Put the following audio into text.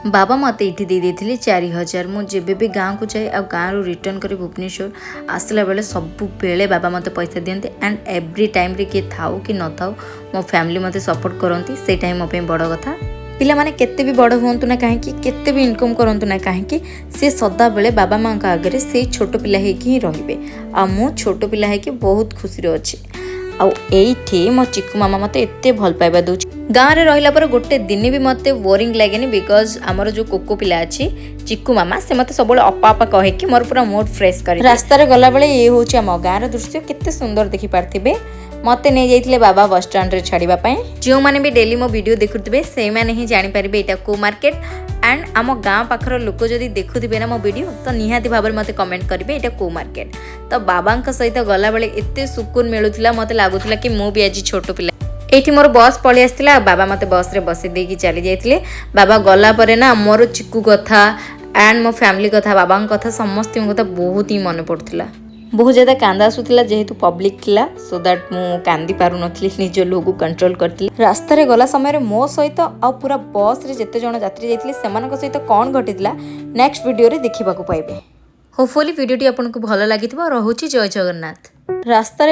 बाबा मत ये दे 4000 मुझे भी गाँव को जाए आ गाँव रिटर्न कर भुवनेश्वर आसला बेले सबु बेले बाबा मत पैसा दियंते एंड एव्री टाइम रे किए थाउ कि न थाउ मो फैमिली मते सपोर्ट करती से टाइम मो बड़ कथा पिला माने केते भी बड़ हूँ ना कहीं केते भी इनकम करंतु ना कहीं से सदा बेले बाबा माँ आगे से छोट पिला ही रहिबे आ मु छोट पिला है बहुत खुशी रे अछि आउ एठी मो चिक्कू मामा मते एते भल पाइबा दउछ गाँव रे रहिला पर गोटे दिन भी मते बोरिंग लागेनी बिकॉज आमर जो कोको पिला अछि चिक्कू मामा से मते सबले अपा अपा कहे कि मोर पूरा मूड फ्रेश करे रास्ता रे गला बेले ये होछ हम गाँव रे दृश्य केते सुंदर देखि पारथिबे मते नहीं जाइथिले बाबा बस स्टैंड रे छाड़ीबा पई जो माने भी डेली मो वीडियो देखुथिबे से माने ही जानि पारिबे एटा को मार्केट एंड आम गाँव पाखर लोक जदि देखुथिबे ना मो वीडियो तो निहाती भाबरे मते कमेंट करिवे एटा को मार्केट तो बाबांक सहित गला बेले एते सुकून मिलुथिला मते लागुथिला कि मु भी आज छोटो पिला एठी मोर बस पळि आस्तिला बाबा मते बस रे बसी देकी चली जाइथिले बाबा गला परे ना मोर चिक्कू कथा एंड मो फैमिली कथा बाबांक कथा समस्त कथा बहुत ही मन पड़थिला बहुत ज़्यादा कांदा आसूला जेहेतु पब्लिक थिला सो दैट मु कांदी पारु नथली निज लोगो कंट्रोल करथली रास्ता रे गला समय मो सहित आ पूरा बस रे जेते जण यात्री जाइथिले सेमानक सहित कोन घटितला नेक्स्ट वीडियो रे देखिबाकू पाइबे होपफुली वीडियोटी आपनको भलो लागिथिबो रहुची जय जगन्नाथ रास्ता रे